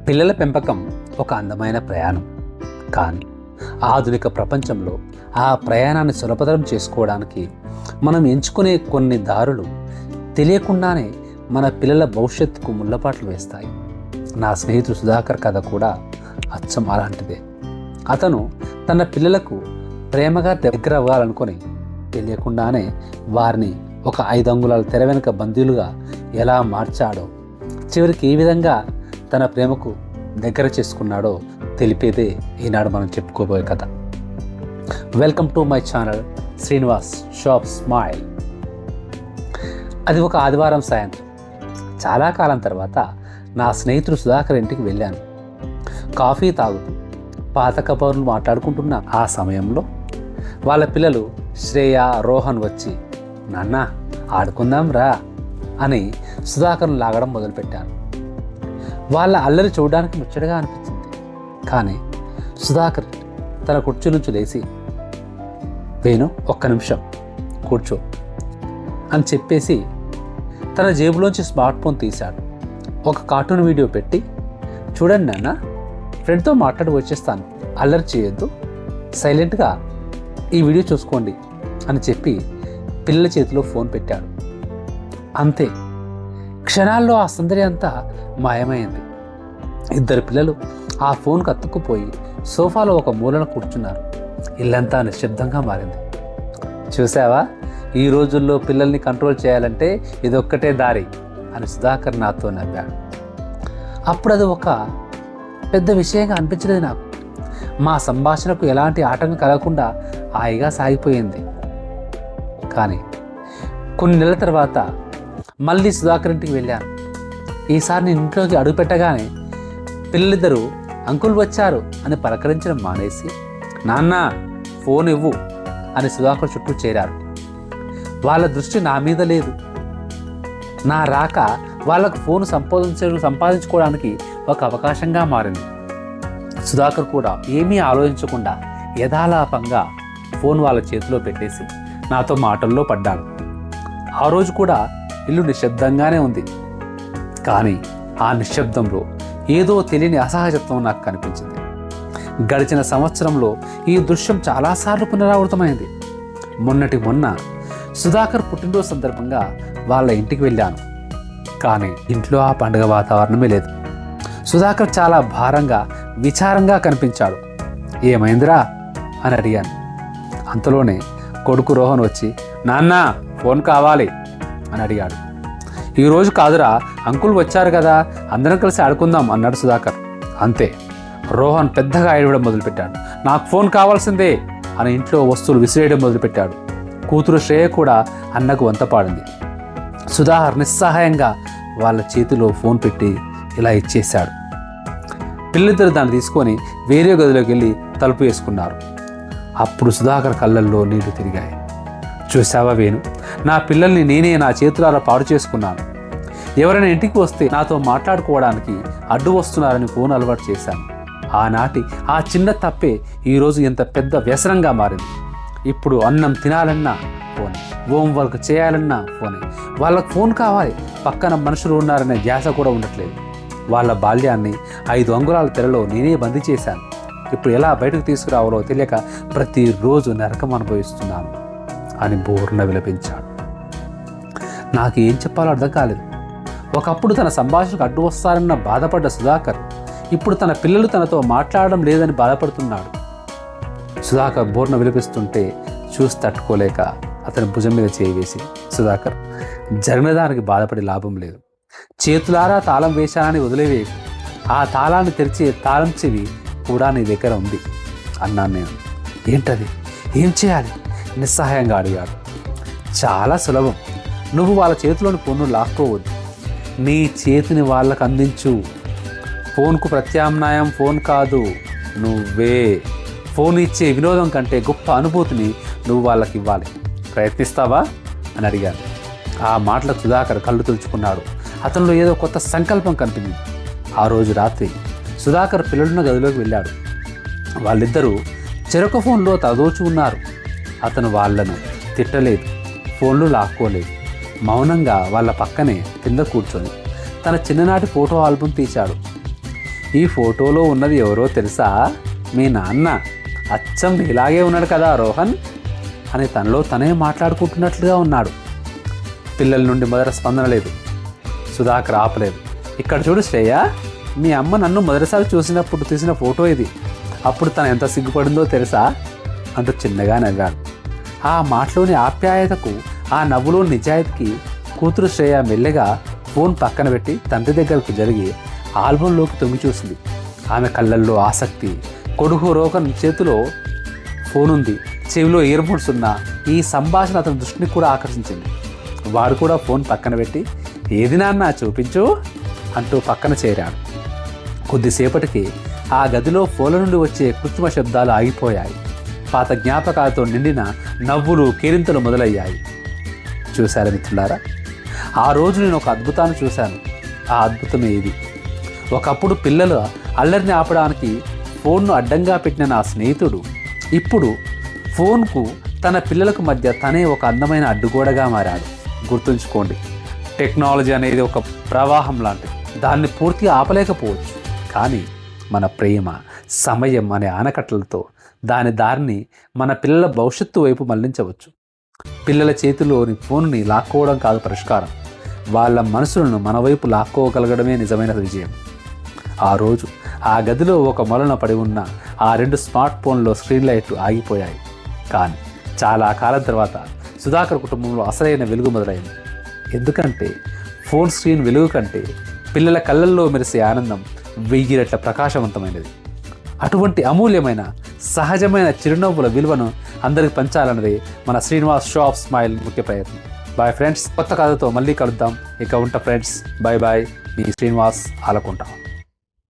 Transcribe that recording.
పిల్లల పెంపకం ఒక అందమైన ప్రయాణం. కానీ ఆధునిక ప్రపంచంలో ఆ ప్రయాణాన్ని సులభతరం చేసుకోవడానికి మనం ఎంచుకునే కొన్ని దారులు తెలియకుండానే మన పిల్లల భవిష్యత్తుకు ముళ్ళపాట్లు వేస్తాయి. నా స్నేహితుడు సుధాకర్ కథ కూడా అచ్చం అలాంటిదే. అతను తన పిల్లలకు ప్రేమగా దగ్గర అవ్వాలనుకొని తెలియకుండానే వారిని ఒక 5 అంగుళాల తెర వెనుక బందీలుగా ఎలా మార్చాడో, చివరికి ఏ విధంగా తన ప్రేమకు దగ్గర చేసుకున్నాడో తెలిపేదే ఈనాడు మనం చెప్పుకోబోయే కథ. Welcome to my channel Srinivas shop smile. అది ఒక ఆదివారం సాయంత్రం. చాలా కాలం తర్వాత నా స్నేహితుడు సుధాకర్ ఇంటికి వెళ్ళాను. కాఫీ తాగుతూ పాత కబుర్లు మాట్లాడుకుంటున్న ఆ సమయంలో వాళ్ళ పిల్లలు శ్రేయ, రోహన్ వచ్చి నాన్న ఆడుకుందాం రా అని సుధాకర్ను లాగడం మొదలుపెట్టాను. వాళ్ళ అల్లరి చూడడానికి ముచ్చటగా అనిపించింది. కానీ సుధాకర్ తన కుర్చీ నుంచి లేచి, వేణు ఒక్క నిమిషం కూర్చో అని చెప్పేసి తన జేబులోంచి స్మార్ట్ ఫోన్ తీశాడు. ఒక కార్టూన్ వీడియో పెట్టి, చూడండి నాన్న, ఫ్రెండ్తో మాట్లాడి వచ్చేస్తాను, అల్లరి చేయొద్దు, సైలెంట్గా ఈ వీడియో చూసుకోండి అని చెప్పి పిల్లల చేతిలో ఫోన్ పెట్టాడు. అంతే, క్షణాల్లో ఆ సందడి అంతా మాయమైంది. 2 పిల్లలు ఆ ఫోన్కు అతుక్కుపోయి సోఫాలో ఒక మూలన కూర్చున్నారు. ఇల్లంతా నిశ్శబ్దంగా మారింది. చూసావా, ఈ రోజుల్లో పిల్లల్ని కంట్రోల్ చేయాలంటే ఇదొక్కటే దారి అని సుధాకర్ నాతో నవ్వాడు. అప్పుడు అది ఒక పెద్ద విషయంగా అనిపించలేదు నాకు. మా సంభాషణకు ఎలాంటి ఆటంకం కలగకుండా హాయిగా సాగిపోయింది. కానీ కొన్ని నెలల తర్వాత మళ్ళీ సుధాకర్ ఇంటికి వెళ్ళాను. ఈసారి నేను ఇంట్లోకి అడుగు పెట్టగానే పిల్లలిద్దరూ అంకుల్ వచ్చారు అని పలకరించడం మానేసి, నాన్న ఫోన్ ఇవ్వు అని సుధాకర్ చుట్టూ చేరారు. వాళ్ళ దృష్టి నా మీద లేదు. నా రాక వాళ్ళకు ఫోన్ సంపాదించుకోవడానికి ఒక అవకాశంగా మారింది. సుధాకర్ కూడా ఏమీ ఆలోచించకుండా యథాలాపంగా ఫోన్ వాళ్ళ చేతిలో పెట్టేసి నాతో మాటల్లో పడ్డాడు. ఆ రోజు కూడా ఇల్లు నిశ్శబ్దంగానే ఉంది. కానీ ఆ నిశ్శబ్దంలో ఏదో తెలియని అసహజత్వం నాకు కనిపించింది. గడిచిన సంవత్సరంలో ఈ దృశ్యం చాలాసార్లు పునరావృతమైంది. మొన్న సుధాకర్ పుట్టినరోజు సందర్భంగా వాళ్ళ ఇంటికి వెళ్ళాను. కానీ ఇంట్లో ఆ పండుగ వాతావరణమే లేదు. సుధాకర్ చాలా భారంగా, విచారంగా కనిపించాడు. ఏమైందిరా అని అడిగాను. అంతలోనే కొడుకు రోహన్ వచ్చి, నాన్న ఫోన్ కావాలి అని అడిగాడు. ఈరోజు కాదురా, అంకుల్ వచ్చారు కదా, అందరం కలిసి ఆడుకుందాం అన్నాడు సుధాకర్. అంతే, రోహన్ పెద్దగా ఏడవడం మొదలుపెట్టాడు. నాకు ఫోన్ కావాల్సిందే అని ఇంట్లో వస్తువులు విసిరేయడం మొదలుపెట్టాడు. కూతురు శ్రేయ కూడా అన్నకు వంతపాడింది. సుధాకర్ నిస్సహాయంగా వాళ్ళ చేతిలో ఫోన్ పెట్టి ఇలా ఇచ్చేశాడు. పిల్లలిద్దరు దాన్ని తీసుకొని వేరే గదిలోకి వెళ్ళి తలుపు వేసుకున్నారు. అప్పుడు సుధాకర్ కళ్ళల్లో నీళ్లు తిరిగాయి. చూసావా వేణు, నా పిల్లల్ని నేనే నా చేతులారా పాడు చేసుకున్నాను. ఎవరైనా ఇంటికి వస్తే నాతో మాట్లాడుకోవడానికి అడ్డు వస్తున్నారని ఫోన్ అలవాటు చేశాను. ఆనాటి ఆ చిన్న తప్పే ఈరోజు ఎంత పెద్ద వ్యసనంగా మారింది. ఇప్పుడు అన్నం తినాలన్నా ఫోనే, హోంవర్క్ చేయాలన్నా ఫోనే. వాళ్ళకు ఫోన్ కావాలి, పక్కన మనుషులు ఉన్నారనే ధ్యాస కూడా ఉండట్లేదు. వాళ్ళ బాల్యాన్ని 5 అంగుళాల తెరలో నేనే బందీ చేశాను. ఇప్పుడు ఎలా బయటకు తీసుకురావాలో తెలియక ప్రతిరోజు నరకం అనుభవిస్తున్నాను అని బోర్న విలపించాడు. నాకు ఏం చెప్పాలో అర్థం కాలేదు. ఒకప్పుడు తన సంభాషణకు అడ్డు వస్తారన్న బాధపడ్డ సుధాకర్ ఇప్పుడు తన పిల్లలు తనతో మాట్లాడడం లేదని బాధపడుతున్నాడు. సుధాకర్ బోర్న విలపిస్తుంటే చూసి తట్టుకోలేక అతని భుజం మీద చేయి వేసి, సుధాకర్, జరిగినదానికి బాధపడి లాభం లేదు. చేతులారా తాళం వేశానని వదిలేవేయకు. ఆ తాళాన్ని తెరిచే తాళం చెవి కూడా నీ దగ్గర ఉంది అన్నాను నేను. ఏంటది, ఏం చేయాలి నిస్సహాయంగా అడిగాడు. చాలా సులభం. నువ్వు వాళ్ళ చేతిలోని ఫోన్ను లాక్కోవద్దు, నీ చేతిని వాళ్ళకు అందించు. ఫోన్కు ప్రత్యామ్నాయం ఫోన్ కాదు, నువ్వే. ఫోన్ ఇచ్చే వినోదం కంటే గొప్ప అనుభూతిని నువ్వు వాళ్ళకి ఇవ్వాలి. ప్రయత్నిస్తావా అని అడిగాను. ఆ మాటలకు సుధాకర్ కళ్ళు తుడుచుకున్నాడు. అతనిలో ఏదో కొత్త సంకల్పం కనిపించింది. ఆ రోజు రాత్రి సుధాకర్ పిల్లలున్న గదిలోకి వెళ్ళాడు. వాళ్ళిద్దరూ చెరొక ఫోన్లో తలదోచి ఉన్నారు. అతను వాళ్ళను తిట్టలేదు, ఫోన్లు లాక్కోలేదు. మౌనంగా వాళ్ళ పక్కనే కింద కూర్చొని తన చిన్ననాటి ఫోటో ఆల్బమ్ తీశాడు. ఈ ఫోటోలో ఉన్నది ఎవరో తెలుసా? మీ నాన్న. అచ్చం ఇలాగే ఉన్నాడు కదా రోహన్ అని తనలో తనే మాట్లాడుకుంటున్నట్లుగా ఉన్నాడు. పిల్లల నుండి మొదటి స్పందన లేదు. సుధాకర్ ఆపలేదు. ఇక్కడ చూడు శ్రేయ, మీ అమ్మ నన్ను మొదటిసారి చూసినప్పుడు తీసిన ఫోటో ఇది. అప్పుడు తను ఎంత సిగ్గుపడిందో తెలుసా అంటూ చిన్నగా నవ్వాడు. ఆ మాటలోని ఆప్యాయతకు, ఆ నవ్వులో నిజాయితీకి కూతురు శ్రేయ మెల్లగా ఫోన్ పక్కన పెట్టి తండ్రి దగ్గరకు జరిగి ఆల్బంలోకి తొంగి చూసింది. ఆమె కళ్ళల్లో ఆసక్తి. కొడుకు రోహన్ చేతిలో ఫోన్ ఉంది, చెవిలో ఇయర్ఫోన్స్ ఉన్న ఈ సంభాషణ అతని దృష్టిని కూడా ఆకర్షించింది. వాడు కూడా ఫోన్ పక్కన పెట్టి ఏది నాన్న చూపించు అంటూ పక్కన చేరాడు. కొద్దిసేపటికి ఆ గదిలో ఫోన్ల నుండి వచ్చే కృత్రిమ శబ్దాలు ఆగిపోయాయి. పాత జ్ఞాపకాలతో నిండిన నవ్వులు, కేరింతలు మొదలయ్యాయి. చూశారా మిత్రులారా, ఆ రోజు నేను ఒక అద్భుతాన్ని చూశాను. ఆ అద్భుతమే ఇది. ఒకప్పుడు పిల్లలు అల్లరిని ఆపడానికి ఫోన్ను అడ్డంగా పెట్టిన నా స్నేహితుడు ఇప్పుడు ఫోన్కు తన పిల్లలకు మధ్య తనే ఒక అందమైన అడ్డుగోడగా మారాడు. గుర్తుంచుకోండి, టెక్నాలజీ అనేది ఒక ప్రవాహం లాంటిది. దాన్ని పూర్తిగా ఆపలేకపోవచ్చు, కానీ మన ప్రేమ, సమయం అనే ఆనకట్టలతో దాని దారిని మన పిల్లల భవిష్యత్తు వైపు మళ్లించవచ్చు. పిల్లల చేతిలోని ఫోన్ని లాక్కోవడం కాదు పరిష్కారం, వాళ్ళ మనసులను మన వైపు లాక్కోగలగడమే నిజమైన విజయం. ఆ రోజు ఆ గదిలో ఒక మొలన పడి ఉన్న ఆ 2 స్మార్ట్ ఫోన్లో స్క్రీన్ లైట్లు ఆగిపోయాయి. కానీ చాలా కాలం తర్వాత సుధాకర్ కుటుంబంలో అసలైన వెలుగు మొదలైంది. ఎందుకంటే ఫోన్ స్క్రీన్ వెలుగు కంటే పిల్లల కళ్ళల్లో మెరిసే ఆనందం 1000 రెట్ల ప్రకాశవంతమైనది. అటువంటి అమూల్యమైన సహజమైన చిరునవ్వుల విలువను అందరికి పంచాలన్నదే మన శ్రీనివాస్ షో ఆఫ్ స్మైల్ ముఖ్య ప్రయత్నం. బాయ్ ఫ్రెండ్స్, కొత్త కథతో మళ్ళీ కలుద్దాం. ఇక ఉంటా ఫ్రెండ్స్, బాయ్ బాయ్. మీ శ్రీనివాస్ ఆలకుంటా.